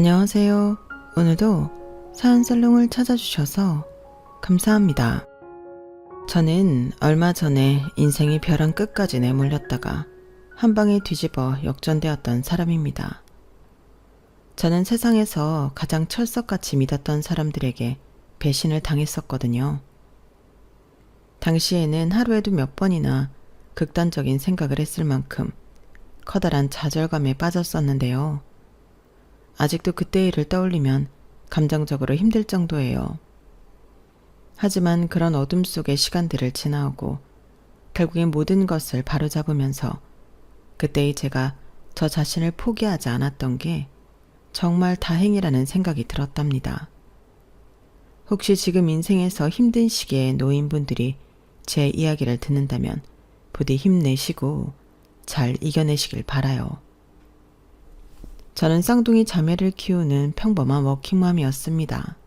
안녕하세요. 오늘도 사연살롱을 찾아주셔서 감사합니다. 저는 얼마 전에 인생이 벼랑 끝까지 내몰렸다가 한 방에 뒤집어 역전되었던 사람입니다. 저는 세상에서 가장 철석같이 믿었던 사람들에게 배신을 당했었거든요. 당시에는 하루에도 몇 번이나 극단적인 생각을 했을 만큼 커다란 좌절감에 빠졌었는데요. 아직도 그때 일을 떠올리면 감정적으로 힘들 정도예요. 하지만 그런 어둠 속의 시간들을 지나오고 결국엔 모든 것을 바로잡으면서 그때의 제가 저 자신을 포기하지 않았던 게 정말 다행이라는 생각이 들었답니다. 혹시 지금 인생에서 힘든 시기에 놓인 분들이 제 이야기를 듣는다면 부디 힘내시고 잘 이겨내시길 바라요. 저는 쌍둥이 자매를 키우는 평범한 워킹맘이었습니다.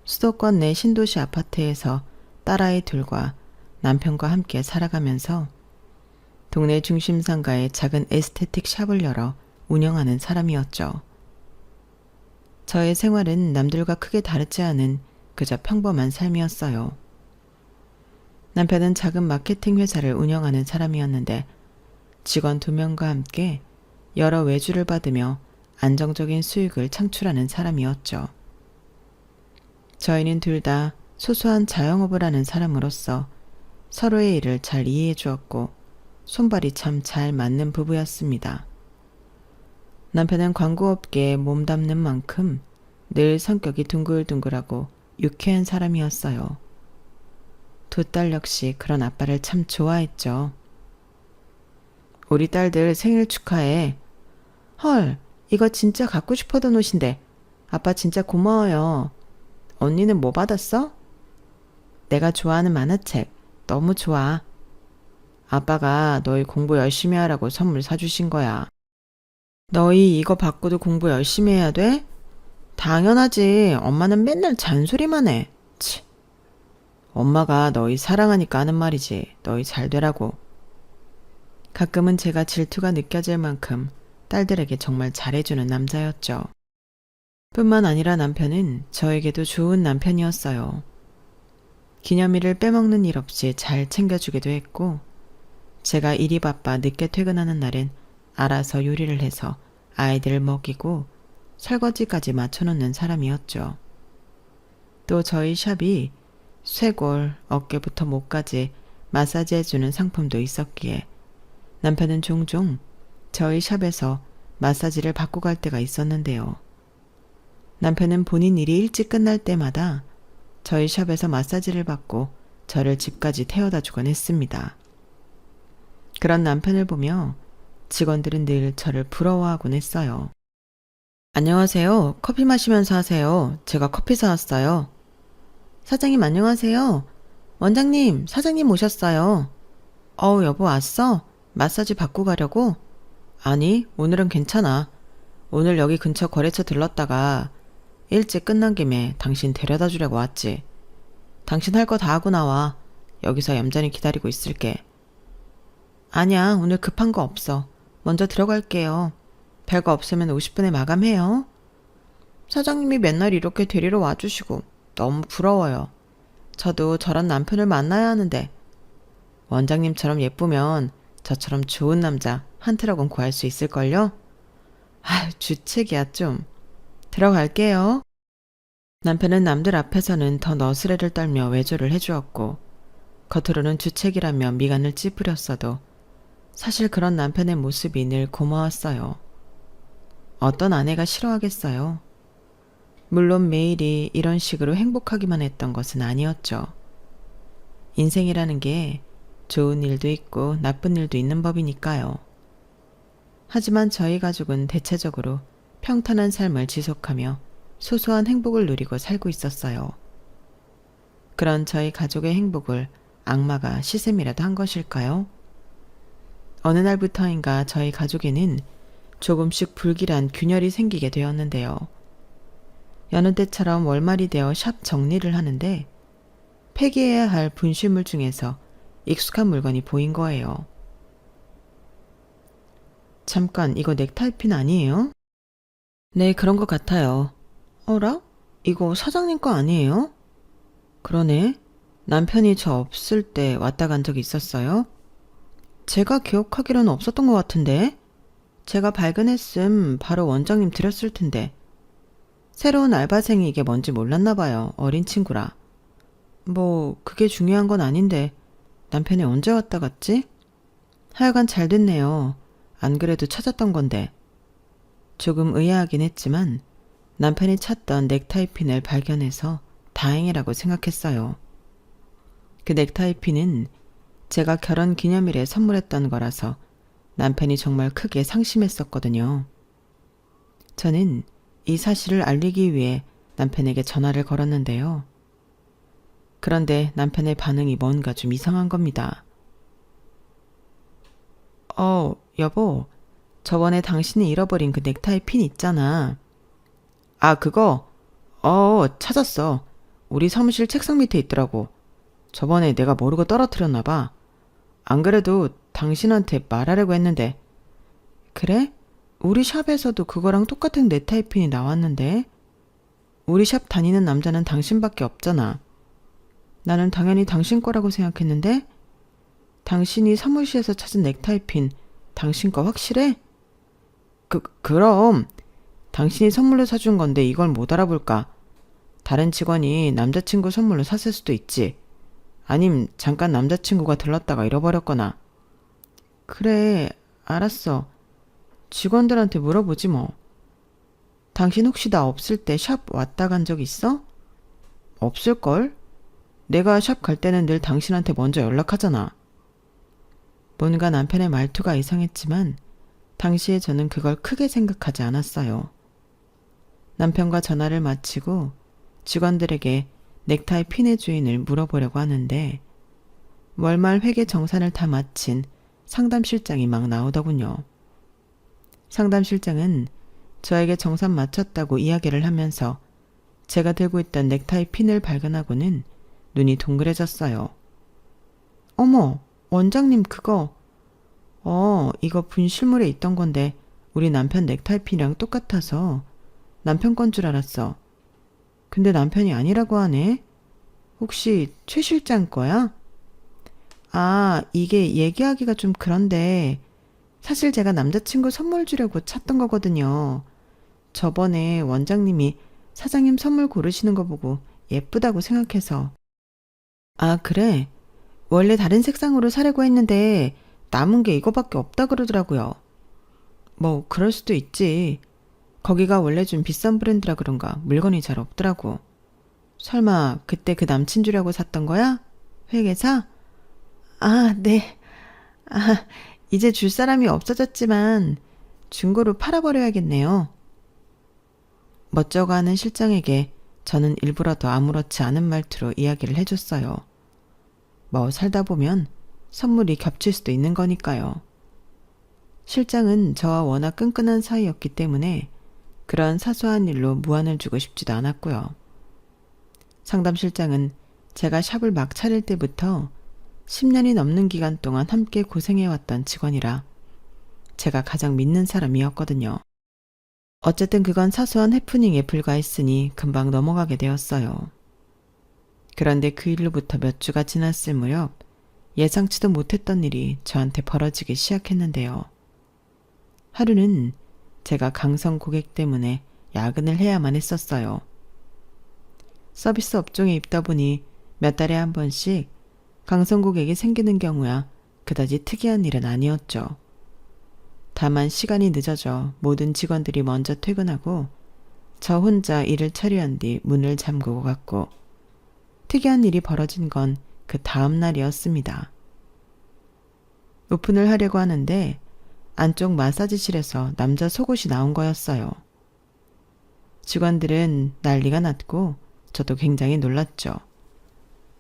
수도권 내 신도시 아파트에서 딸아이 둘과 남편과 함께 살아가면서 동네 중심 상가에 작은 에스테틱 샵을 열어 운영하는 사람이었죠. 저의 생활은 남들과 크게 다르지 않은 그저 평범한 삶이었어요. 남편은 작은 마케팅 회사를 운영하는 사람이었는데 직원 2명과 함께 여러 외주를 받으며 안정적인 수익을 창출하는 사람이었죠. 저희는 둘 다 소소한 자영업을 하는 사람으로서 서로의 일을 잘 이해해 주었고 손발이 참 잘 맞는 부부였습니다. 남편은 광고업계에 몸담는 만큼 늘 성격이 둥글둥글하고 유쾌한 사람이었어요. 두 딸 역시 그런 아빠를 참 좋아했죠. 우리 딸들 생일 축하해. 헐, 이거 진짜 갖고 싶었던 옷인데 아빠 진짜 고마워요. 언니는 뭐 받았어? 내가 좋아하는 만화책. 너무 좋아. 아빠가 너희 공부 열심히 하라고 선물 사주신 거야. 너희 이거 받고도 공부 열심히 해야 돼? 당연하지. 엄마는 맨날 잔소리만 해. 치. 엄마가 너희 사랑하니까 하는 말이지. 너희 잘 되라고. 가끔은 제가 질투가 느껴질 만큼 딸들에게 정말 잘해주는 남자였죠. 뿐만 아니라 남편은 저에게도 좋은 남편이었어요. 기념일을 빼먹는 일 없이 잘 챙겨주기도 했고 제가 일이 바빠 늦게 퇴근하는 날엔 알아서 요리를 해서 아이들을 먹이고 설거지까지 맞춰놓는 사람이었죠. 또 저희 샵이 쇄골, 어깨부터 목까지 마사지해주는 상품도 있었기에 남편은 종종 저희 샵에서 마사지를 받고 갈 때가 있었는데요. 남편은 본인 일이 일찍 끝날 때마다 저희 샵에서 마사지를 받고 저를 집까지 태워다 주곤 했습니다. 그런 남편을 보며 직원들은 늘 저를 부러워하곤 했어요. 안녕하세요. 커피 마시면서 하세요. 제가 커피 사왔어요. 사장님 안녕하세요. 원장님, 사장님 오셨어요. 여보 왔어? 마사지 받고 가려고? 아니, 오늘은 괜찮아. 오늘 여기 근처 거래처 들렀다가 일찍 끝난 김에 당신 데려다 주려고 왔지. 당신 할 거 다 하고 나와. 여기서 얌전히 기다리고 있을게. 아니야, 오늘 급한 거 없어. 먼저 들어갈게요. 별거 없으면 50분에 마감해요. 사장님이 맨날 이렇게 데리러 와주시고 너무 부러워요. 저도 저런 남편을 만나야 하는데 원장님처럼 예쁘면 저처럼 좋은 남자 한 트럭은 구할 수 있을걸요? 주책이야 좀. 들어갈게요. 남편은 남들 앞에서는 더 너스레를 떨며 외조를 해주었고 겉으로는 주책이라며 미간을 찌푸렸어도 사실 그런 남편의 모습이 늘 고마웠어요. 어떤 아내가 싫어하겠어요? 물론 매일이 이런 식으로 행복하기만 했던 것은 아니었죠. 인생이라는 게 좋은 일도 있고 나쁜 일도 있는 법이니까요. 하지만 저희 가족은 대체적으로 평탄한 삶을 지속하며 소소한 행복을 누리고 살고 있었어요. 그런 저희 가족의 행복을 악마가 시샘이라도 한 것일까요? 어느 날부터인가 저희 가족에는 조금씩 불길한 균열이 생기게 되었는데요. 여느 때처럼 월말이 되어 샵 정리를 하는데 폐기해야 할 분실물 중에서 익숙한 물건이 보인 거예요. 잠깐, 이거 넥타이핀 아니에요? 네, 그런 것 같아요. 어라? 이거 사장님 거 아니에요? 그러네. 남편이 저 없을 때 왔다 간 적이 있었어요? 제가 기억하기로는 없었던 것 같은데. 제가 발견했음 바로 원장님 드렸을 텐데. 새로운 알바생이 이게 뭔지 몰랐나 봐요. 어린 친구라. 뭐 그게 중요한 건 아닌데 남편이 언제 왔다 갔지? 하여간 잘 됐네요. 안 그래도 찾았던 건데. 조금 의아하긴 했지만 남편이 찾던 넥타이 핀을 발견해서 다행이라고 생각했어요. 그 넥타이 핀은 제가 결혼 기념일에 선물했던 거라서 남편이 정말 크게 상심했었거든요. 저는 이 사실을 알리기 위해 남편에게 전화를 걸었는데요. 그런데 남편의 반응이 뭔가 좀 이상한 겁니다. 여보, 저번에 당신이 잃어버린 그 넥타이 핀 있잖아. 아, 그거? 찾았어. 우리 사무실 책상 밑에 있더라고. 저번에 내가 모르고 떨어뜨렸나 봐. 안 그래도 당신한테 말하려고 했는데. 그래? 우리 샵에서도 그거랑 똑같은 넥타이 핀이 나왔는데. 우리 샵 다니는 남자는 당신밖에 없잖아. 나는 당연히 당신 거라고 생각했는데. 당신이 사무실에서 찾은 넥타이 핀 당신 거 확실해? 그럼 당신이 선물로 사준 건데 이걸 못 알아볼까? 다른 직원이 남자친구 선물로 샀을 수도 있지. 아님 잠깐 남자친구가 들렀다가 잃어버렸거나. 그래, 알았어. 직원들한테 물어보지 뭐. 당신 혹시 나 없을 때 샵 왔다 간 적 있어? 없을걸? 내가 샵 갈 때는 늘 당신한테 먼저 연락하잖아. 뭔가 남편의 말투가 이상했지만 당시에 저는 그걸 크게 생각하지 않았어요. 남편과 전화를 마치고 직원들에게 넥타이 핀의 주인을 물어보려고 하는데 월말 회계 정산을 다 마친 상담실장이 막 나오더군요. 상담실장은 저에게 정산 마쳤다고 이야기를 하면서 제가 들고 있던 넥타이 핀을 발견하고는 눈이 동그래졌어요. 어머, 원장님 그거. 이거 분실물에 있던 건데 우리 남편 넥타이 핀이랑 똑같아서 남편 건 줄 알았어. 근데 남편이 아니라고 하네. 혹시 최 실장 거야? 아, 이게 얘기하기가 좀 그런데 사실 제가 남자친구 선물 주려고 찾던 거거든요. 저번에 원장님이 사장님 선물 고르시는 거 보고 예쁘다고 생각해서. 아, 그래? 원래 다른 색상으로 사려고 했는데 남은 게 이거밖에 없다 그러더라고요. 뭐 그럴 수도 있지. 거기가 원래 좀 비싼 브랜드라 그런가 물건이 잘 없더라고. 설마 그때 그 남친 주려고 샀던 거야? 회계사? 아, 네. 아, 이제 줄 사람이 없어졌지만 중고로 팔아버려야겠네요. 멋쩍어 하는 실장에게 저는 일부러 더 아무렇지 않은 말투로 이야기를 해줬어요. 뭐 살다 보면 선물이 겹칠 수도 있는 거니까요. 실장은 저와 워낙 끈끈한 사이였기 때문에 그런 사소한 일로 무안을 주고 싶지도 않았고요. 상담실장은 제가 샵을 막 차릴 때부터 10년이 넘는 기간 동안 함께 고생해왔던 직원이라 제가 가장 믿는 사람이었거든요. 어쨌든 그건 사소한 해프닝에 불과했으니 금방 넘어가게 되었어요. 그런데 그 일로부터 몇 주가 지났을 무렵 예상치도 못했던 일이 저한테 벌어지기 시작했는데요. 하루는 제가 강성 고객 때문에 야근을 해야만 했었어요. 서비스 업종에 있다 보니 몇 달에 한 번씩 강성 고객이 생기는 경우야 그다지 특이한 일은 아니었죠. 다만 시간이 늦어져 모든 직원들이 먼저 퇴근하고 저 혼자 일을 처리한 뒤 문을 잠그고 갔고 특이한 일이 벌어진 건 그 다음 날이었습니다. 오픈을 하려고 하는데 안쪽 마사지실에서 남자 속옷이 나온 거였어요. 직원들은 난리가 났고 저도 굉장히 놀랐죠.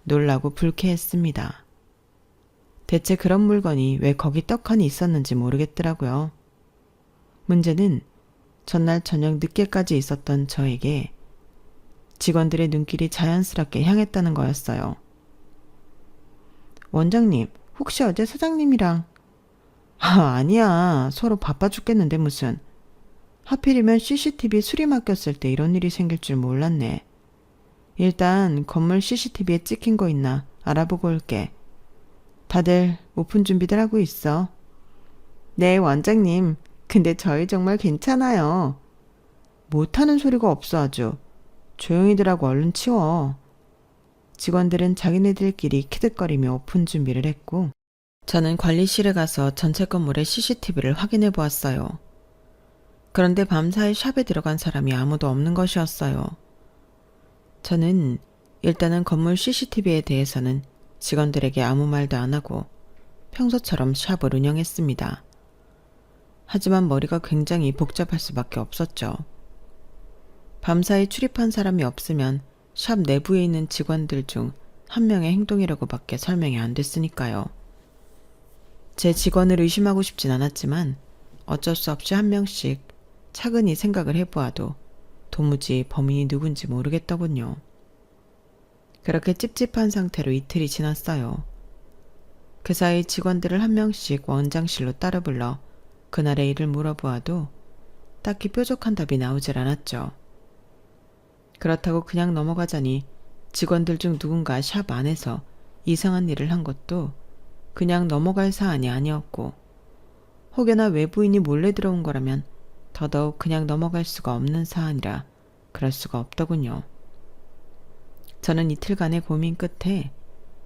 놀라고 불쾌했습니다. 대체 그런 물건이 왜 거기 떡하니 있었는지 모르겠더라고요. 문제는 전날 저녁 늦게까지 있었던 저에게 직원들의 눈길이 자연스럽게 향했다는 거였어요. 원장님, 혹시 어제 사장님이랑... 아니야. 서로 바빠 죽겠는데 무슨. 하필이면 CCTV 수리 맡겼을 때 이런 일이 생길 줄 몰랐네. 일단 건물 CCTV에 찍힌 거 있나 알아보고 올게. 다들 오픈 준비들 하고 있어. 네, 원장님. 근데 저희 정말 괜찮아요. 못하는 소리가 없어 아주. 조용히들 하고 얼른 치워. 직원들은 자기네들끼리 키득거리며 오픈 준비를 했고 저는 관리실에 가서 전체 건물의 CCTV를 확인해 보았어요. 그런데 밤사이 샵에 들어간 사람이 아무도 없는 것이었어요. 저는 일단은 건물 CCTV에 대해서는 직원들에게 아무 말도 안 하고 평소처럼 샵을 운영했습니다. 하지만 머리가 굉장히 복잡할 수밖에 없었죠. 밤사이 출입한 사람이 없으면 샵 내부에 있는 직원들 중 한 명의 행동이라고밖에 설명이 안 됐으니까요. 제 직원을 의심하고 싶진 않았지만 어쩔 수 없이 한 명씩 차근히 생각을 해보아도 도무지 범인이 누군지 모르겠더군요. 그렇게 찝찝한 상태로 이틀이 지났어요. 그 사이 직원들을 한 명씩 원장실로 따라 불러 그날의 일을 물어보아도 딱히 뾰족한 답이 나오질 않았죠. 그렇다고 그냥 넘어가자니 직원들 중 누군가 샵 안에서 이상한 일을 한 것도 그냥 넘어갈 사안이 아니었고 혹여나 외부인이 몰래 들어온 거라면 더더욱 그냥 넘어갈 수가 없는 사안이라 그럴 수가 없더군요. 저는 이틀간의 고민 끝에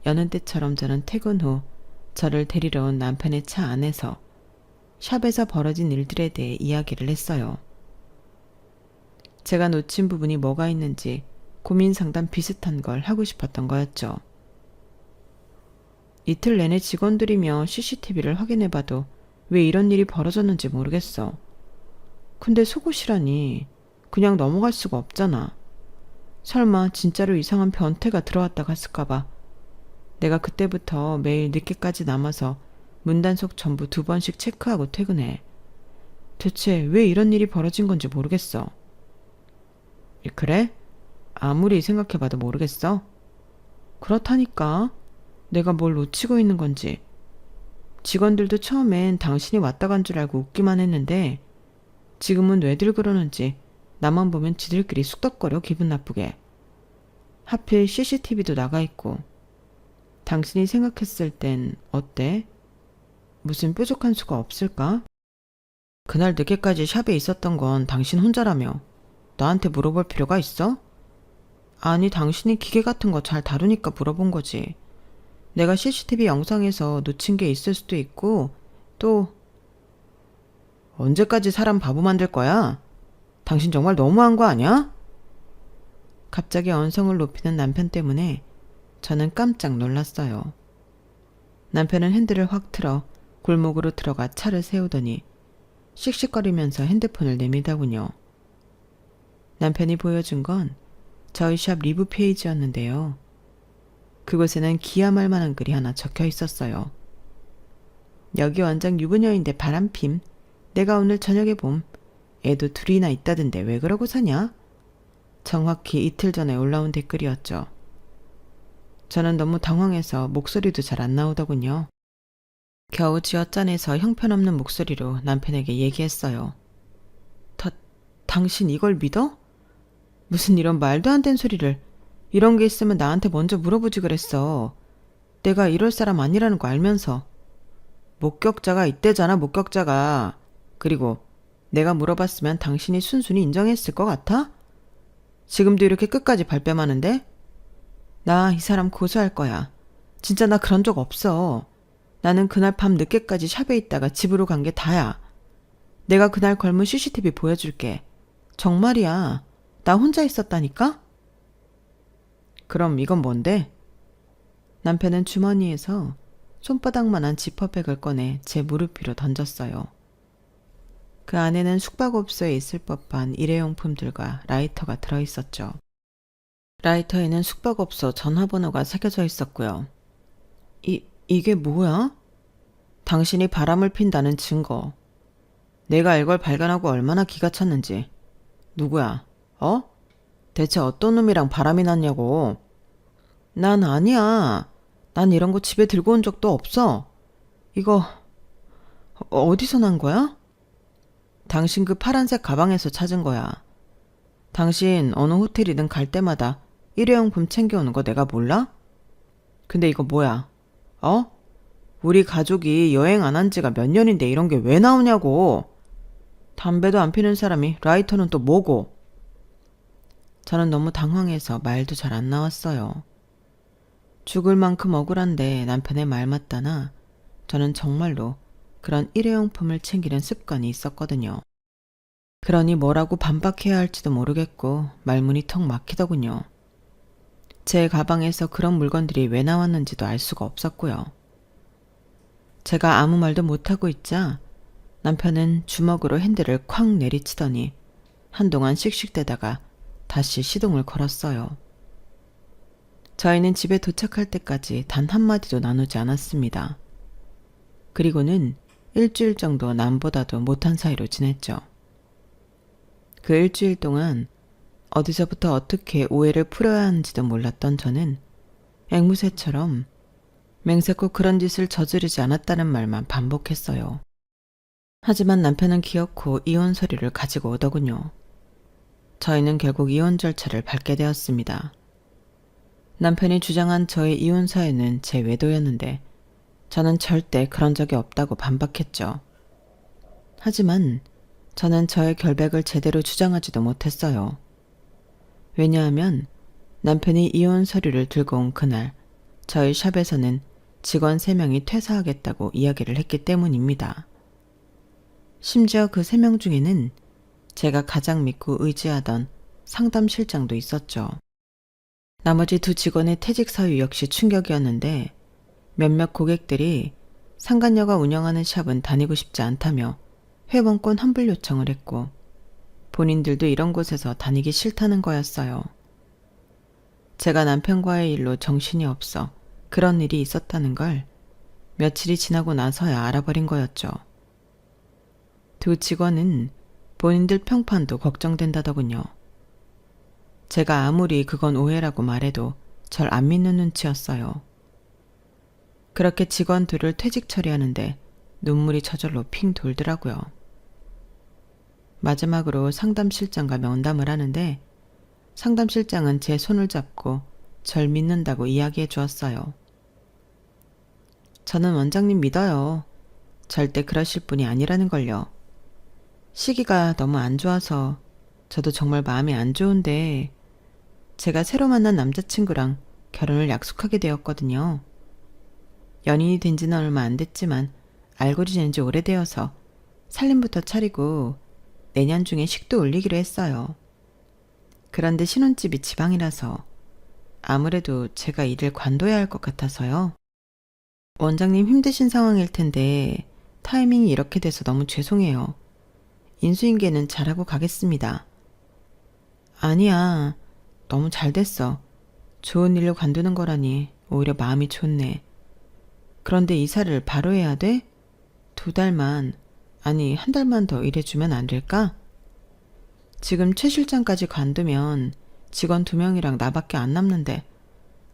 여느 때처럼 저는 퇴근 후 저를 데리러 온 남편의 차 안에서 샵에서 벌어진 일들에 대해 이야기를 했어요. 제가 놓친 부분이 뭐가 있는지 고민 상담 비슷한 걸 하고 싶었던 거였죠. 이틀 내내 직원들이며 CCTV를 확인해봐도 왜 이런 일이 벌어졌는지 모르겠어. 근데 속옷이라니 그냥 넘어갈 수가 없잖아. 설마 진짜로 이상한 변태가 들어왔다 갔을까봐 내가 그때부터 매일 늦게까지 남아서 문단속 전부 2번씩 체크하고 퇴근해. 대체 왜 이런 일이 벌어진 건지 모르겠어. 그래? 아무리 생각해봐도 모르겠어? 그렇다니까. 내가 뭘 놓치고 있는 건지. 직원들도 처음엔 당신이 왔다 간 줄 알고 웃기만 했는데 지금은 왜들 그러는지 나만 보면 지들끼리 쑥덕거려 기분 나쁘게. 하필 CCTV도 나가 있고. 당신이 생각했을 땐 어때? 무슨 뾰족한 수가 없을까? 그날 늦게까지 샵에 있었던 건 당신 혼자라며. 나한테 물어볼 필요가 있어? 아니, 당신이 기계 같은 거 잘 다루니까 물어본 거지. 내가 CCTV 영상에서 놓친 게 있을 수도 있고 또 언제까지 사람 바보 만들 거야? 당신 정말 너무한 거 아니야? 갑자기 언성을 높이는 남편 때문에 저는 깜짝 놀랐어요. 남편은 핸들을 확 틀어 골목으로 들어가 차를 세우더니 씩씩거리면서 핸드폰을 내밀더군요. 남편이 보여준 건 저희 샵 리뷰 페이지였는데요. 그곳에는 기함할 만한 글이 하나 적혀 있었어요. 여기 원장 유부녀인데 바람핌. 내가 오늘 저녁에 봄. 애도 둘이나 있다던데 왜 그러고 사냐? 정확히 이틀 전에 올라온 댓글이었죠. 저는 너무 당황해서 목소리도 잘 안 나오더군요. 겨우 쥐어짜내서 형편없는 목소리로 남편에게 얘기했어요. 당신 이걸 믿어? 무슨 이런 말도 안 되는 소리를. 이런 게 있으면 나한테 먼저 물어보지 그랬어. 내가 이럴 사람 아니라는 거 알면서. 목격자가 있대잖아, 목격자가. 그리고 내가 물어봤으면 당신이 순순히 인정했을 것 같아? 지금도 이렇게 끝까지 발뺌하는데? 나 이 사람 고소할 거야. 진짜 나 그런 적 없어. 나는 그날 밤 늦게까지 샵에 있다가 집으로 간 게 다야. 내가 그날 걸문 CCTV 보여줄게. 정말이야. 나 혼자 있었다니까? 그럼 이건 뭔데? 남편은 주머니에서 손바닥만한 지퍼백을 꺼내 제 무릎 위로 던졌어요. 그 안에는 숙박업소에 있을 법한 일회용품들과 라이터가 들어있었죠. 라이터에는 숙박업소 전화번호가 새겨져 있었고요. 이게 뭐야? 당신이 바람을 핀다는 증거. 내가 이걸 발견하고 얼마나 기가 찼는지. 누구야? 대체 어떤 놈이랑 바람이 났냐고. 난 아니야. 난 이런 거 집에 들고 온 적도 없어. 이거 어디서 난 거야? 당신 그 파란색 가방에서 찾은 거야. 당신 어느 호텔이든 갈 때마다 일회용품 챙겨오는 거 내가 몰라? 근데 이거 뭐야? 어? 우리 가족이 여행 안 한 지가 몇 년인데 이런 게 왜 나오냐고. 담배도 안 피는 사람이 라이터는 또 뭐고. 저는 너무 당황해서 말도 잘 안 나왔어요. 죽을 만큼 억울한데 남편의 말 맞다나 저는 정말로 그런 일회용품을 챙기는 습관이 있었거든요. 그러니 뭐라고 반박해야 할지도 모르겠고 말문이 턱 막히더군요. 제 가방에서 그런 물건들이 왜 나왔는지도 알 수가 없었고요. 제가 아무 말도 못하고 있자 남편은 주먹으로 핸들을 쾅 내리치더니 한동안 씩씩대다가 다시 시동을 걸었어요. 저희는 집에 도착할 때까지 단 한마디도 나누지 않았습니다. 그리고는 일주일 정도 남보다도 못한 사이로 지냈죠. 그 일주일 동안 어디서부터 어떻게 오해를 풀어야 하는지도 몰랐던 저는 앵무새처럼 맹세코 그런 짓을 저지르지 않았다는 말만 반복했어요. 하지만 남편은 기어코 이혼 서류를 가지고 오더군요. 저희는 결국 이혼 절차를 밟게 되었습니다. 남편이 주장한 저의 이혼 사유는 제 외도였는데 저는 절대 그런 적이 없다고 반박했죠. 하지만 저는 저의 결백을 제대로 주장하지도 못했어요. 왜냐하면 남편이 이혼 서류를 들고 온 그날 저희 샵에서는 직원 3명이 퇴사하겠다고 이야기를 했기 때문입니다. 심지어 그 3명 중에는 제가 가장 믿고 의지하던 상담실장도 있었죠. 나머지 2 직원의 퇴직 사유 역시 충격이었는데 몇몇 고객들이 상간녀가 운영하는 샵은 다니고 싶지 않다며 회원권 환불 요청을 했고 본인들도 이런 곳에서 다니기 싫다는 거였어요. 제가 남편과의 일로 정신이 없어 그런 일이 있었다는 걸 며칠이 지나고 나서야 알아버린 거였죠. 2 직원은 본인들 평판도 걱정된다더군요. 제가 아무리 그건 오해라고 말해도 절 안 믿는 눈치였어요. 그렇게 직원 2를 퇴직 처리하는데 눈물이 저절로 핑 돌더라고요. 마지막으로 상담실장과 면담을 하는데 상담실장은 제 손을 잡고 절 믿는다고 이야기해 주었어요. 저는 원장님 믿어요. 절대 그러실 분이 아니라는 걸요. 시기가 너무 안 좋아서 저도 정말 마음이 안 좋은데 제가 새로 만난 남자친구랑 결혼을 약속하게 되었거든요. 연인이 된 지는 얼마 안 됐지만 알고 지낸 지 오래되어서 살림부터 차리고 내년 중에 식도 올리기로 했어요. 그런데 신혼집이 지방이라서 아무래도 제가 일을 관둬야 할 것 같아서요. 원장님 힘드신 상황일 텐데 타이밍이 이렇게 돼서 너무 죄송해요. 인수인계는 잘하고 가겠습니다. 아니야. 너무 잘 됐어. 좋은 일로 관두는 거라니 오히려 마음이 좋네. 그런데 이사를 바로 해야 돼? 2달만, 아니 1달만 더 일해주면 안 될까? 지금 최 실장까지 관두면 직원 2명이랑 나밖에 안 남는데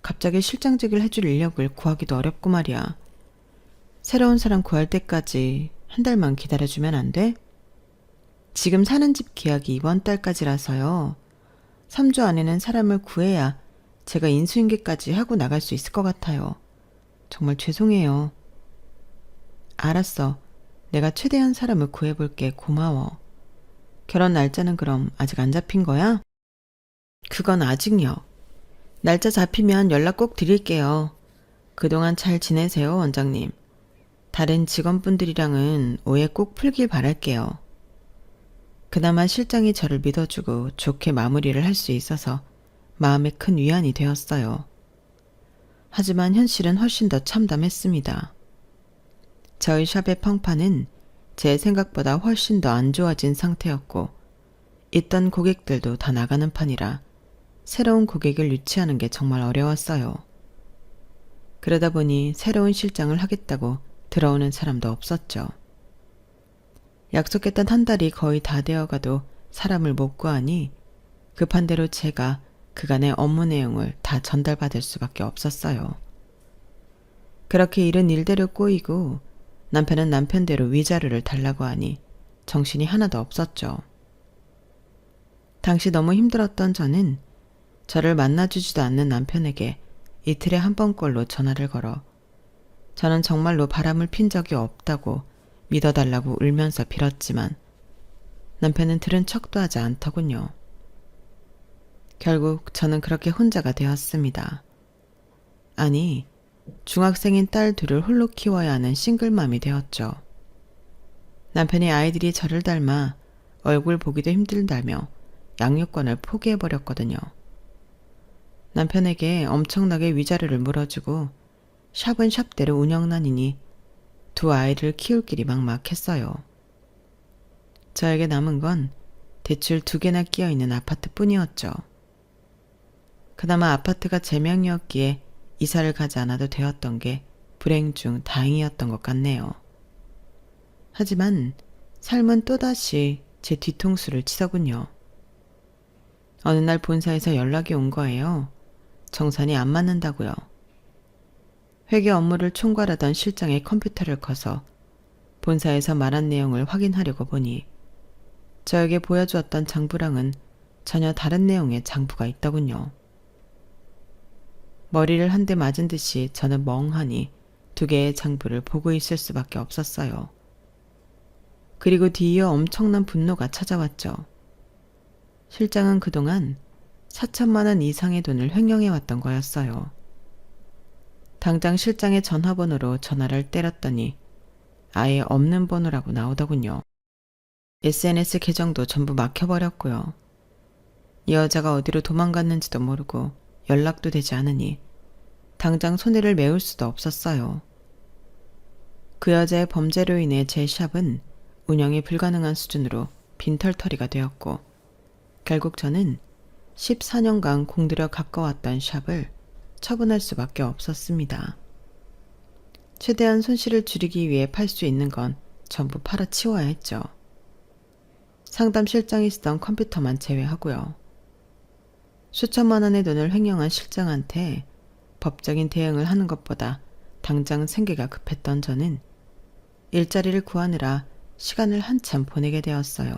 갑자기 실장직을 해줄 인력을 구하기도 어렵고 말이야. 새로운 사람 구할 때까지 1달만 기다려주면 안 돼? 지금 사는 집 계약이 이번 달까지라서요. 3주 안에는 사람을 구해야 제가 인수인계까지 하고 나갈 수 있을 것 같아요. 정말 죄송해요. 알았어. 내가 최대한 사람을 구해볼게. 고마워. 결혼 날짜는 그럼 아직 안 잡힌 거야? 그건 아직요. 날짜 잡히면 연락 꼭 드릴게요. 그동안 잘 지내세요, 원장님. 다른 직원분들이랑은 오해 꼭 풀길 바랄게요. 그나마 실장이 저를 믿어주고 좋게 마무리를 할 수 있어서 마음에 큰 위안이 되었어요. 하지만 현실은 훨씬 더 참담했습니다. 저희 샵의 평판은 제 생각보다 훨씬 더 안 좋아진 상태였고 있던 고객들도 다 나가는 판이라 새로운 고객을 유치하는 게 정말 어려웠어요. 그러다 보니 새로운 실장을 하겠다고 들어오는 사람도 없었죠. 약속했던 1달이 거의 다 되어가도 사람을 못 구하니 급한 대로 제가 그간의 업무 내용을 다 전달받을 수밖에 없었어요. 그렇게 일은 일대로 꼬이고 남편은 남편대로 위자료를 달라고 하니 정신이 하나도 없었죠. 당시 너무 힘들었던 저는 저를 만나주지도 않는 남편에게 이틀에 한 번꼴로 전화를 걸어 저는 정말로 바람을 핀 적이 없다고 믿어달라고 울면서 빌었지만 남편은 들은 척도 하지 않더군요. 결국 저는 그렇게 혼자가 되었습니다. 아니, 중학생인 딸 둘을 홀로 키워야 하는 싱글맘이 되었죠. 남편이 아이들이 저를 닮아 얼굴 보기도 힘들다며 양육권을 포기해버렸거든요. 남편에게 엄청나게 위자료를 물어주고 샵은 샵대로 운영난이니 두 아이를 키울 길이 막막했어요. 저에게 남은 건 대출 2개나 끼어있는 아파트뿐이었죠. 그나마 아파트가 제 명이었기에 이사를 가지 않아도 되었던 게 불행 중 다행이었던 것 같네요. 하지만 삶은 또다시 제 뒤통수를 치더군요. 어느 날 본사에서 연락이 온 거예요. 정산이 안 맞는다고요. 회계 업무를 총괄하던 실장의 컴퓨터를 꺼서 본사에서 말한 내용을 확인하려고 보니 저에게 보여주었던 장부랑은 전혀 다른 내용의 장부가 있더군요. 머리를 한 대 맞은 듯이 저는 멍하니 2개의 장부를 보고 있을 수밖에 없었어요. 그리고 뒤이어 엄청난 분노가 찾아왔죠. 실장은 그동안 4천만 원 이상의 돈을 횡령해왔던 거였어요. 당장 실장의 전화번호로 전화를 때렸더니 아예 없는 번호라고 나오더군요. SNS 계정도 전부 막혀버렸고요. 이 여자가 어디로 도망갔는지도 모르고 연락도 되지 않으니 당장 손해를 메울 수도 없었어요. 그 여자의 범죄로 인해 제 샵은 운영이 불가능한 수준으로 빈털터리가 되었고 결국 저는 14년간 공들여 가까웠던 샵을 처분할 수밖에 없었습니다. 최대한 손실을 줄이기 위해 팔 수 있는 건 전부 팔아치워야 했죠. 상담 실장이 쓰던 컴퓨터만 제외하고요. 수천만 원의 돈을 횡령한 실장한테 법적인 대응을 하는 것보다 당장 생계가 급했던 저는 일자리를 구하느라 시간을 한참 보내게 되었어요.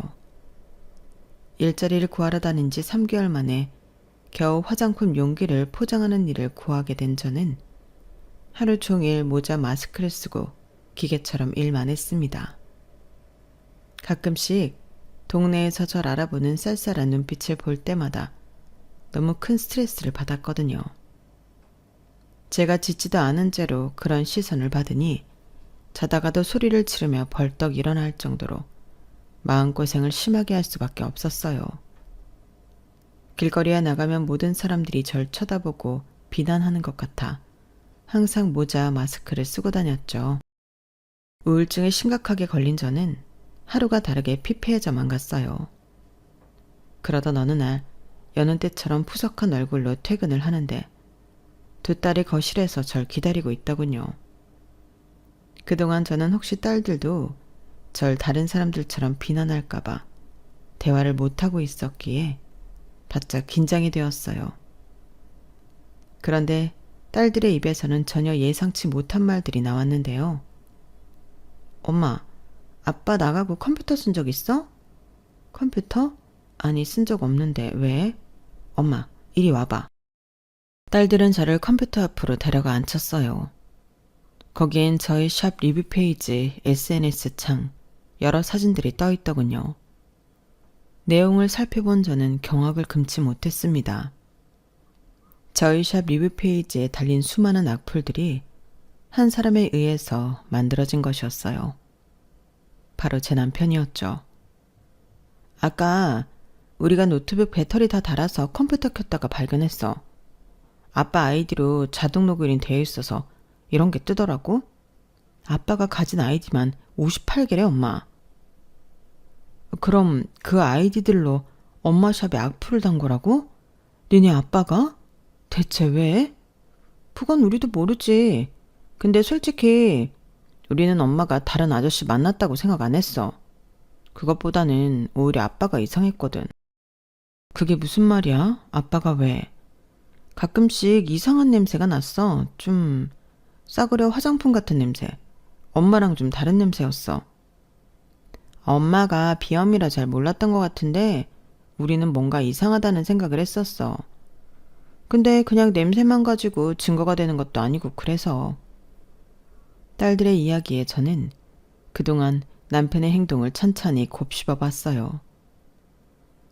일자리를 구하러 다닌 지 3개월 만에 겨우 화장품 용기를 포장하는 일을 구하게 된 저는 하루 종일 모자 마스크를 쓰고 기계처럼 일만 했습니다. 가끔씩 동네에서 절 알아보는 쌀쌀한 눈빛을 볼 때마다 너무 큰 스트레스를 받았거든요. 제가 짖지도 않은 채로 그런 시선을 받으니 자다가도 소리를 지르며 벌떡 일어날 정도로 마음고생을 심하게 할 수밖에 없었어요. 길거리에 나가면 모든 사람들이 절 쳐다보고 비난하는 것 같아 항상 모자, 마스크를 쓰고 다녔죠. 우울증에 심각하게 걸린 저는 하루가 다르게 피폐해져만 갔어요. 그러던 어느 날 여느 때처럼 푸석한 얼굴로 퇴근을 하는데 2딸이 거실에서 절 기다리고 있더군요. 그동안 저는 혹시 딸들도 절 다른 사람들처럼 비난할까봐 대화를 못하고 있었기에 바짝 긴장이 되었어요. 그런데 딸들의 입에서는 전혀 예상치 못한 말들이 나왔는데요. 엄마, 아빠 나가고 컴퓨터 쓴 적 있어? 컴퓨터? 아니, 쓴 적 없는데 왜? 엄마, 이리 와봐. 딸들은 저를 컴퓨터 앞으로 데려가 앉혔어요. 거기엔 저희 샵 리뷰 페이지, SNS 창, 여러 사진들이 떠 있더군요. 내용을 살펴본 저는 경악을 금치 못했습니다. 저희 샵 리뷰 페이지에 달린 수많은 악플들이 한 사람에 의해서 만들어진 것이었어요. 바로 제 남편이었죠. 아까 우리가 노트북 배터리 다 달아서 컴퓨터 켰다가 발견했어. 아빠 아이디로 자동 로그인 되어 있어서 이런 게 뜨더라고. 아빠가 가진 아이디만 58개래 엄마. 그럼 그 아이디들로 엄마 샵에 악플을 단 거라고? 니네 아빠가? 대체 왜? 그건 우리도 모르지. 근데 솔직히 우리는 엄마가 다른 아저씨 만났다고 생각 안 했어. 그것보다는 오히려 아빠가 이상했거든. 그게 무슨 말이야? 아빠가 왜? 가끔씩 이상한 냄새가 났어. 좀 싸구려 화장품 같은 냄새. 엄마랑 좀 다른 냄새였어. 엄마가 비염이라 잘 몰랐던 것 같은데 우리는 뭔가 이상하다는 생각을 했었어. 근데 그냥 냄새만 가지고 증거가 되는 것도 아니고 그래서. 딸들의 이야기에 저는 그동안 남편의 행동을 천천히 곱씹어 봤어요.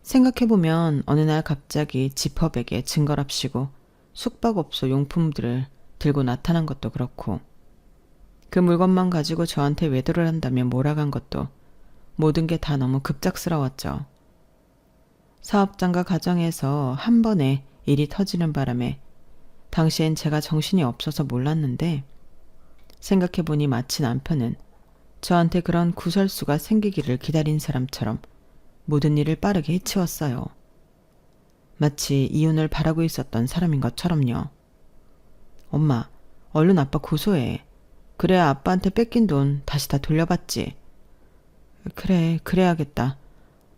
생각해보면 어느 날 갑자기 지퍼백에 증거랍시고 숙박업소 용품들을 들고 나타난 것도 그렇고 그 물건만 가지고 저한테 외도를 한다며 몰아간 것도 모든 게 다 너무 급작스러웠죠. 사업장과 가정에서 한 번에 일이 터지는 바람에 당시엔 제가 정신이 없어서 몰랐는데 생각해보니 마치 남편은 저한테 그런 구설수가 생기기를 기다린 사람처럼 모든 일을 빠르게 해치웠어요. 마치 이혼을 바라고 있었던 사람인 것처럼요. 엄마, 얼른 아빠 고소해. 그래야 아빠한테 뺏긴 돈 다시 다 돌려받지. 그래, 그래야겠다.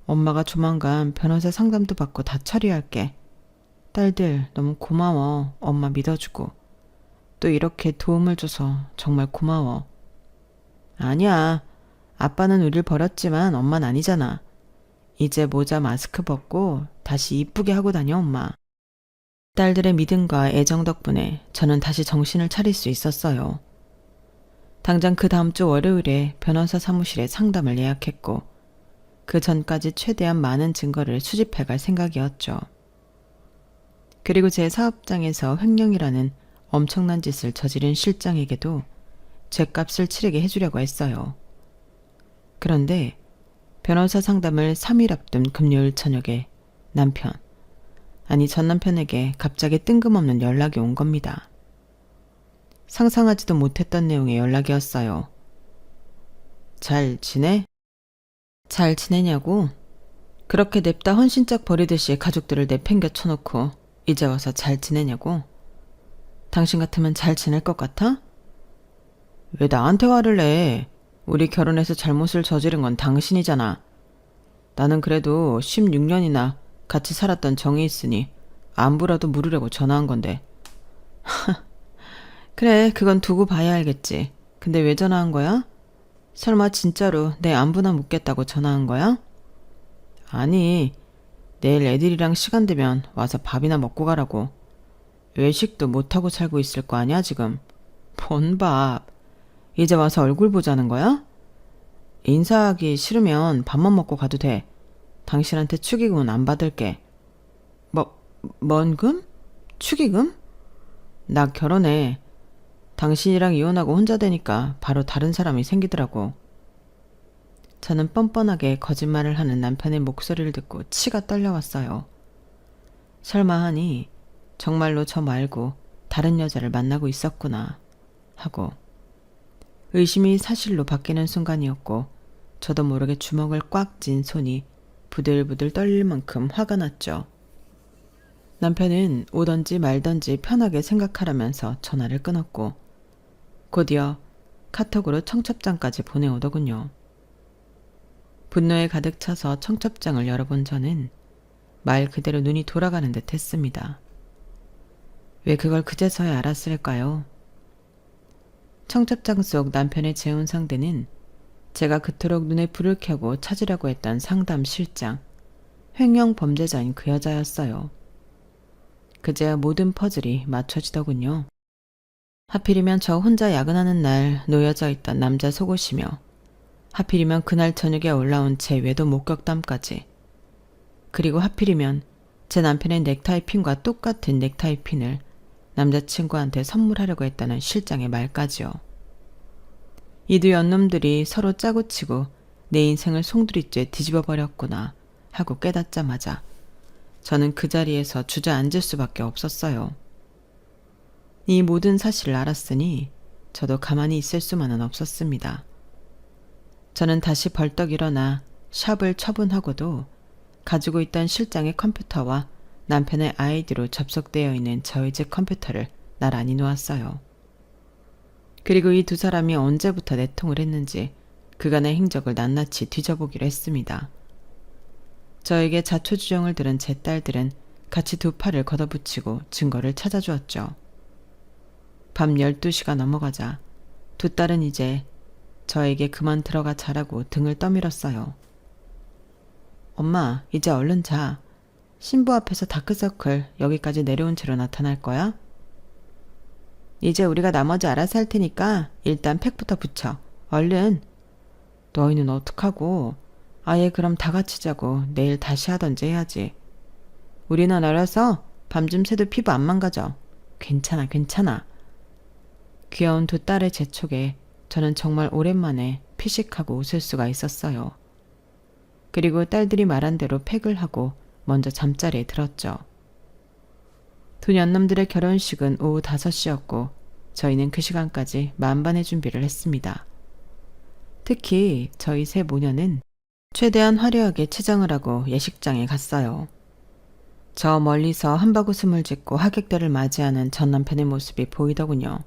엄마가 조만간 변호사 상담도 받고 다 처리할게. 딸들 너무 고마워. 엄마 믿어주고. 또 이렇게 도움을 줘서 정말 고마워. 아니야. 아빠는 우릴 버렸지만 엄마는 아니잖아. 이제 모자 마스크 벗고 다시 이쁘게 하고 다녀, 엄마. 딸들의 믿음과 애정 덕분에 저는 다시 정신을 차릴 수 있었어요. 당장 그 다음 주 월요일에 변호사 사무실에 상담을 예약했고 그 전까지 최대한 많은 증거를 수집해 갈 생각이었죠. 그리고 제 사업장에서 횡령이라는 엄청난 짓을 저지른 실장에게도 죗값을 치르게 해주려고 했어요. 그런데 변호사 상담을 3일 앞둔 금요일 저녁에 전 남편에게 갑자기 뜬금없는 연락이 온 겁니다. 상상하지도 못했던 내용의 연락이었어요. 잘 지내? 잘 지내냐고? 그렇게 냅다 헌신짝 버리듯이 가족들을 내팽겨 쳐놓고 이제 와서 잘 지내냐고? 당신 같으면 잘 지낼 것 같아? 왜 나한테 화를 내? 우리 결혼해서 잘못을 저지른 건 당신이잖아. 나는 그래도 16년이나 같이 살았던 정이 있으니 안부라도 물으려고 전화한 건데. 그래, 그건 두고 봐야 알겠지. 근데 왜 전화한 거야? 설마 진짜로 내 안부나 묻겠다고 전화한 거야? 아니, 내일 애들이랑 시간 되면 와서 밥이나 먹고 가라고. 외식도 못하고 살고 있을 거 아니야, 지금. 뭔 밥. 이제 와서 얼굴 보자는 거야? 인사하기 싫으면 밥만 먹고 가도 돼. 당신한테 축의금은 안 받을게. 뭔 금? 축의금? 나 결혼해. 당신이랑 이혼하고 혼자 되니까 바로 다른 사람이 생기더라고. 저는 뻔뻔하게 거짓말을 하는 남편의 목소리를 듣고 치가 떨려왔어요. 설마 하니 정말로 저 말고 다른 여자를 만나고 있었구나 하고 의심이 사실로 바뀌는 순간이었고 저도 모르게 주먹을 꽉 쥔 손이 부들부들 떨릴 만큼 화가 났죠. 남편은 오던지 말던지 편하게 생각하라면서 전화를 끊었고 곧이어 카톡으로 청첩장까지 보내오더군요. 분노에 가득 차서 청첩장을 열어본 저는 말 그대로 눈이 돌아가는 듯 했습니다. 왜 그걸 그제서야 알았을까요? 청첩장 속 남편의 재혼 상대는 제가 그토록 눈에 불을 켜고 찾으려고 했던 상담 실장, 횡령 범죄자인 그 여자였어요. 그제야 모든 퍼즐이 맞춰지더군요. 하필이면 저 혼자 야근하는 날 놓여져 있던 남자 속옷이며 하필이면 그날 저녁에 올라온 제 외도 목격담까지 그리고 하필이면 제 남편의 넥타이 핀과 똑같은 넥타이 핀을 남자친구한테 선물하려고 했다는 실장의 말까지요. 이 두 연놈들이 서로 짜고 치고 내 인생을 송두리째 뒤집어 버렸구나 하고 깨닫자마자 저는 그 자리에서 주저앉을 수밖에 없었어요. 이 모든 사실을 알았으니 저도 가만히 있을 수만은 없었습니다. 저는 다시 벌떡 일어나 샵을 처분하고도 가지고 있던 실장의 컴퓨터와 남편의 아이디로 접속되어 있는 저희 집 컴퓨터를 나란히 놓았어요. 그리고 이 두 사람이 언제부터 내통을 했는지 그간의 행적을 낱낱이 뒤져보기로 했습니다. 저에게 자초지종을 들은 제 딸들은 같이 두 팔을 걷어붙이고 증거를 찾아주었죠. 밤 12시가 넘어가자 두 딸은 이제 저에게 그만 들어가 자라고 등을 떠밀었어요. 엄마, 이제 얼른 자. 신부 앞에서 다크서클 여기까지 내려온 채로 나타날 거야? 이제 우리가 나머지 알아서 할 테니까 일단 팩부터 붙여. 얼른. 너희는 어떡하고? 아예 그럼 다 같이 자고 내일 다시 하던지 해야지. 우리는 어려서 밤좀 새도 피부 안 망가져. 괜찮아, 괜찮아. 귀여운 두 딸의 재촉에 저는 정말 오랜만에 피식하고 웃을 수가 있었어요. 그리고 딸들이 말한 대로 팩을 하고 먼저 잠자리에 들었죠. 두 년놈들의 결혼식은 오후 5시였고 저희는 그 시간까지 만반의 준비를 했습니다. 특히 저희 세 모녀는 최대한 화려하게 치장을 하고 예식장에 갔어요. 저 멀리서 한바구음을 짓고 하객들을 맞이하는 전 남편의 모습이 보이더군요.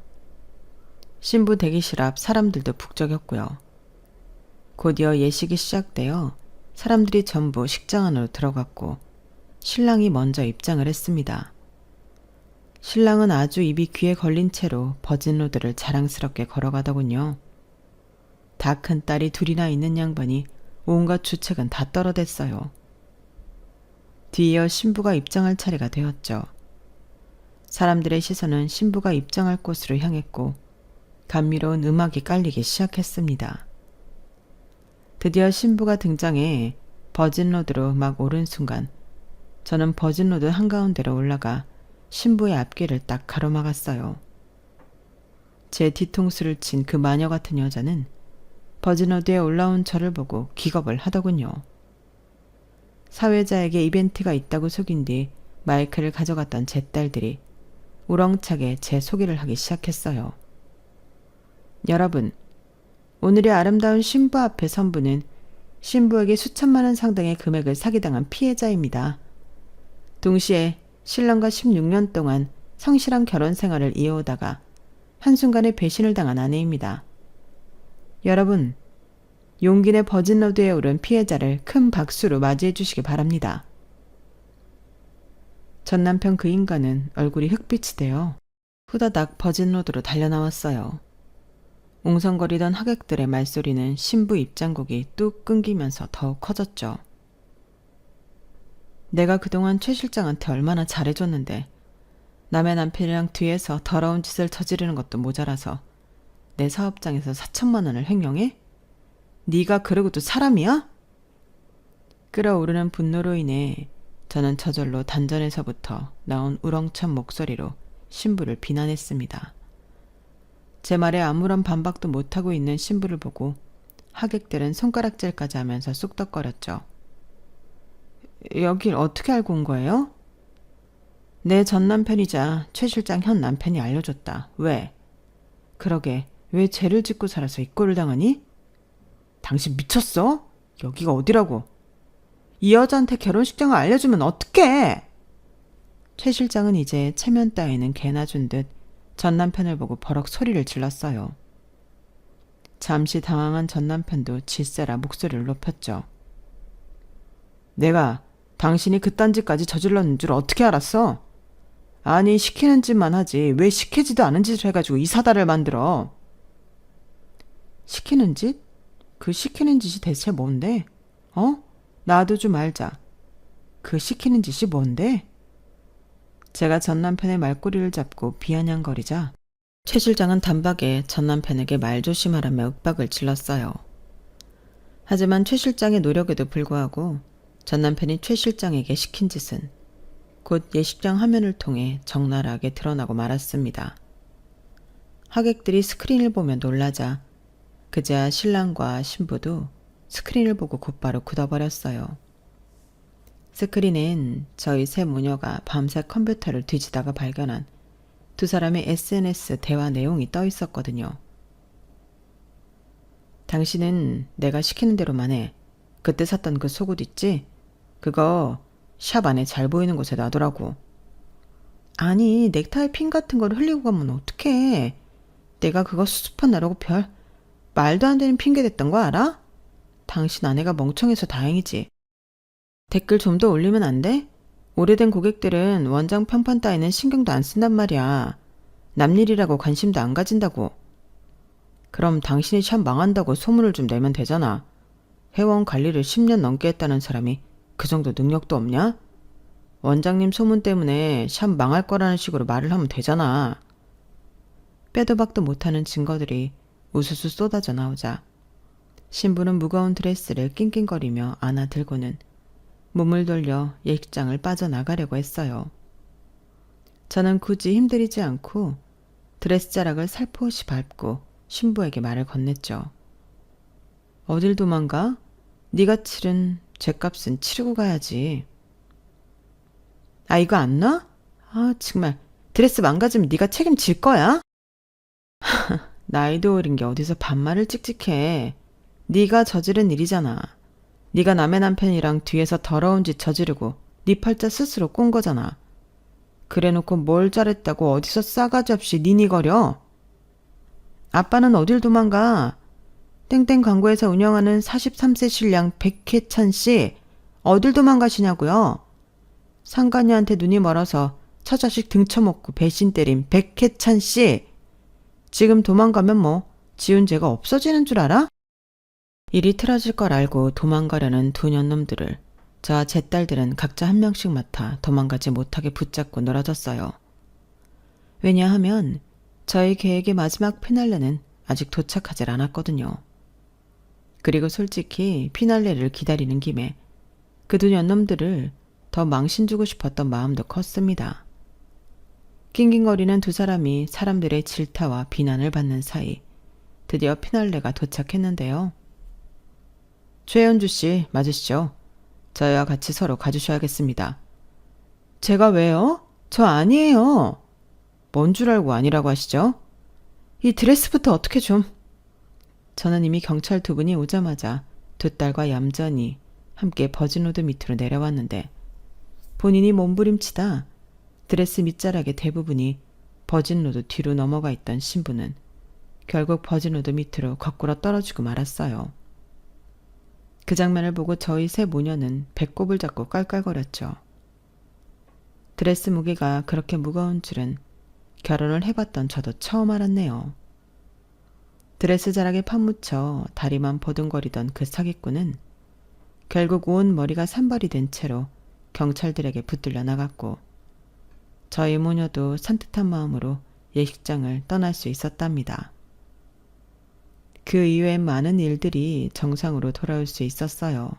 신부 대기실 앞 사람들도 북적였고요. 곧이어 예식이 시작되어 사람들이 전부 식장 안으로 들어갔고 신랑이 먼저 입장을 했습니다. 신랑은 아주 입이 귀에 걸린 채로 버진로드를 자랑스럽게 걸어가더군요. 다 큰 딸이 둘이나 있는 양반이 온갖 주책은 다 떨어댔어요. 뒤이어 신부가 입장할 차례가 되었죠. 사람들의 시선은 신부가 입장할 곳으로 향했고 감미로운 음악이 깔리기 시작했습니다. 드디어 신부가 등장해 버진로드로 막 오른 순간 저는 버진로드 한가운데로 올라가 신부의 앞길을 딱 가로막았어요. 제 뒤통수를 친 그 마녀 같은 여자는 버진로드에 올라온 저를 보고 기겁을 하더군요. 사회자에게 이벤트가 있다고 속인 뒤 마이크를 가져갔던 제 딸들이 우렁차게 제 소개를 하기 시작했어요. 여러분, 오늘의 아름다운 신부 앞에 선 분은 신부에게 수천만 원 상당의 금액을 사기당한 피해자입니다. 동시에 신랑과 16년 동안 성실한 결혼 생활을 이어오다가 한순간에 배신을 당한 아내입니다. 여러분, 용기 내 버진로드에 오른 피해자를 큰 박수로 맞이해 주시기 바랍니다. 전 남편 그 인간은 얼굴이 흑빛이 되어 후다닥 버진로드로 달려나왔어요. 웅성거리던 하객들의 말소리는 신부 입장곡이 뚝 끊기면서 더욱 커졌죠. 내가 그동안 최 실장한테 얼마나 잘해줬는데 남의 남편이랑 뒤에서 더러운 짓을 저지르는 것도 모자라서 내 사업장에서 4천만 원을 횡령해? 네가 그러고도 사람이야? 끓어오르는 분노로 인해 저는 저절로 단전에서부터 나온 우렁찬 목소리로 신부를 비난했습니다. 제 말에 아무런 반박도 못하고 있는 신부를 보고 하객들은 손가락질까지 하면서 쑥덕거렸죠. 여길 어떻게 알고 온 거예요? 내 전 남편이자 최 실장 현 남편이 알려줬다. 왜? 그러게 왜 죄를 짓고 살아서 이 꼴을 당하니? 당신 미쳤어? 여기가 어디라고? 이 여자한테 결혼식장을 알려주면 어떡해? 최 실장은 이제 체면 따위는 개나 준 듯 전 남편을 보고 버럭 소리를 질렀어요. 잠시 당황한 전 남편도 질세라 목소리를 높였죠. 내가 당신이 그딴 짓까지 저질렀는 줄 어떻게 알았어? 아니 시키는 짓만 하지 왜 시키지도 않은 짓을 해가지고 이 사달을 만들어? 시키는 짓? 그 시키는 짓이 대체 뭔데? 나도 좀 알자. 그 시키는 짓이 뭔데? 제가 전 남편의 말꼬리를 잡고 비아냥거리자 최 실장은 단박에 전 남편에게 말조심하라며 윽박을 질렀어요. 하지만 최 실장의 노력에도 불구하고 전 남편이 최 실장에게 시킨 짓은 곧 예식장 화면을 통해 적나라하게 드러나고 말았습니다. 하객들이 스크린을 보며 놀라자 그제야 신랑과 신부도 스크린을 보고 곧바로 굳어버렸어요. 스크린엔 저희 세 모녀가 밤새 컴퓨터를 뒤지다가 발견한 두 사람의 SNS 대화 내용이 떠 있었거든요. 당신은 내가 시키는 대로만 해. 그때 샀던 그 속옷 있지? 그거 샵 안에 잘 보이는 곳에 놔두라고. 아니 넥타이 핀 같은 걸 흘리고 가면 어떡해. 내가 그거 수습한 나라고 별 말도 안 되는 핑계 댔던 거 알아? 당신 아내가 멍청해서 다행이지. 댓글 좀 더 올리면 안 돼? 오래된 고객들은 원장 평판 따위는 신경도 안 쓴단 말이야. 남 일이라고 관심도 안 가진다고. 그럼 당신이 샵 망한다고 소문을 좀 내면 되잖아. 회원 관리를 10년 넘게 했다는 사람이 그 정도 능력도 없냐? 원장님 소문 때문에 샵 망할 거라는 식으로 말을 하면 되잖아. 빼도 박도 못하는 증거들이 우수수 쏟아져 나오자 신부는 무거운 드레스를 낑낑거리며 안아들고는 몸을 돌려 예식장을 빠져나가려고 했어요. 저는 굳이 힘들이지 않고 드레스 자락을 살포시 밟고 신부에게 말을 건넸죠. 어딜 도망가? 네가 치른 죗값은 치르고 가야지. 아, 이거 안 놔? 아, 정말 드레스 망가지면 네가 책임질 거야? 나이도 어린 게 어디서 반말을 찍찍해. 네가 저지른 일이잖아. 네가 남의 남편이랑 뒤에서 더러운 짓 저지르고 네 팔자 스스로 꼰 거잖아. 그래놓고 뭘 잘했다고 어디서 싸가지 없이 니니거려? 아빠는 어딜 도망가? 땡땡 광고에서 운영하는 43세 신랑 백혜찬 씨 어딜 도망가시냐고요? 상간녀한테 눈이 멀어서 처자식 등쳐먹고 배신 때린 백혜찬 씨 지금 도망가면 뭐 지은 죄가 없어지는 줄 알아? 일이 틀어질 걸 알고 도망가려는 두 년놈들을 저와 제 딸들은 각자 한 명씩 맡아 도망가지 못하게 붙잡고 놀아줬어요. 왜냐하면 저희 계획의 마지막 피날레는 아직 도착하질 않았거든요. 그리고 솔직히 피날레를 기다리는 김에 그 두 년놈들을 더 망신 주고 싶었던 마음도 컸습니다. 낑낑거리는 두 사람이 사람들의 질타와 비난을 받는 사이 드디어 피날레가 도착했는데요. 최현주 씨 맞으시죠? 저희와 같이 서로 가주셔야겠습니다. 제가 왜요? 저 아니에요. 뭔 줄 알고 아니라고 하시죠? 이 드레스부터 어떻게 좀... 저는 이미 경찰 두 분이 오자마자 두 딸과 얌전히 함께 버진로드 밑으로 내려왔는데 본인이 몸부림치다 드레스 밑자락의 대부분이 버진로드 뒤로 넘어가 있던 신부는 결국 버진로드 밑으로 거꾸로 떨어지고 말았어요. 그 장면을 보고 저희 세 모녀는 배꼽을 잡고 깔깔거렸죠. 드레스 무게가 그렇게 무거운 줄은 결혼을 해봤던 저도 처음 알았네요. 드레스 자락에 파묻혀 다리만 버둥거리던 그 사기꾼은 결국 온 머리가 산발이 된 채로 경찰들에게 붙들려 나갔고 저희 모녀도 산뜻한 마음으로 예식장을 떠날 수 있었답니다. 그 이외의 많은 일들이 정상으로 돌아올 수 있었어요.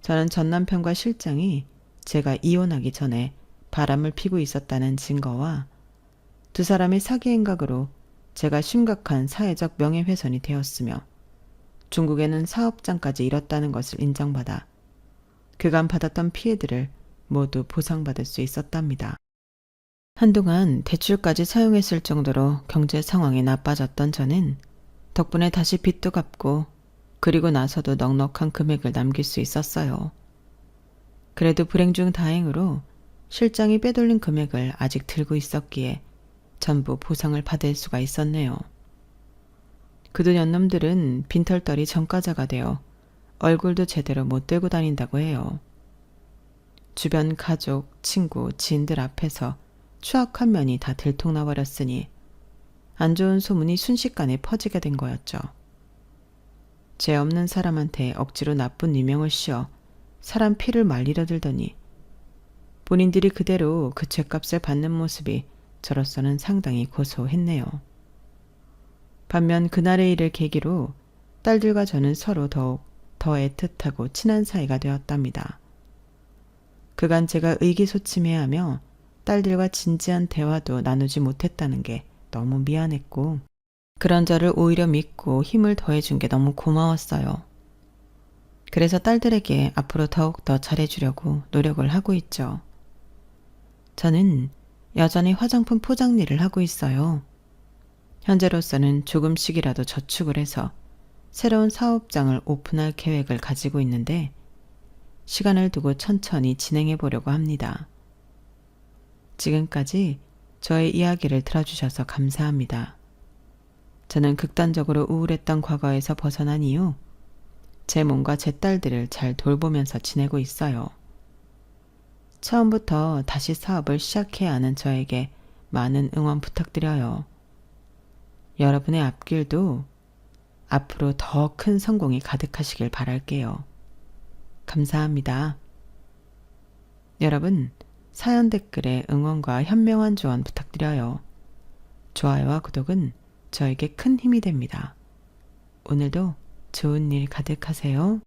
저는 전 남편과 실장이 제가 이혼하기 전에 바람을 피고 있었다는 증거와 두 사람의 사기 행각으로 제가 심각한 사회적 명예훼손이 되었으며 중국에는 사업장까지 잃었다는 것을 인정받아 그간 받았던 피해들을 모두 보상받을 수 있었답니다. 한동안 대출까지 사용했을 정도로 경제 상황이 나빠졌던 저는 덕분에 다시 빚도 갚고 그리고 나서도 넉넉한 금액을 남길 수 있었어요. 그래도 불행 중 다행으로 실장이 빼돌린 금액을 아직 들고 있었기에 전부 보상을 받을 수가 있었네요. 그 두 년놈들은 빈털터리 전과자가 되어 얼굴도 제대로 못 들고 다닌다고 해요. 주변 가족, 친구, 지인들 앞에서 추악한 면이 다 들통나버렸으니 안 좋은 소문이 순식간에 퍼지게 된 거였죠. 죄 없는 사람한테 억지로 나쁜 유명을 씌워 사람 피를 말리려 들더니 본인들이 그대로 그 죄값을 받는 모습이 저로서는 상당히 고소했네요. 반면 그날의 일을 계기로 딸들과 저는 서로 더욱 더 애틋하고 친한 사이가 되었답니다. 그간 제가 의기소침해하며 딸들과 진지한 대화도 나누지 못했다는 게 너무 미안했고 그런 저를 오히려 믿고 힘을 더해준 게 너무 고마웠어요. 그래서 딸들에게 앞으로 더욱더 잘해주려고 노력을 하고 있죠. 저는 여전히 화장품 포장 일을 하고 있어요. 현재로서는 조금씩이라도 저축을 해서 새로운 사업장을 오픈할 계획을 가지고 있는데 시간을 두고 천천히 진행해 보려고 합니다. 지금까지 저의 이야기를 들어주셔서 감사합니다. 저는 극단적으로 우울했던 과거에서 벗어난 이후 제 몸과 제 딸들을 잘 돌보면서 지내고 있어요. 처음부터 다시 사업을 시작해야 하는 저에게 많은 응원 부탁드려요. 여러분의 앞길도 앞으로 더 큰 성공이 가득하시길 바랄게요. 감사합니다. 여러분, 사연 댓글에 응원과 현명한 조언 부탁드려요. 좋아요와 구독은 저에게 큰 힘이 됩니다. 오늘도 좋은 일 가득하세요.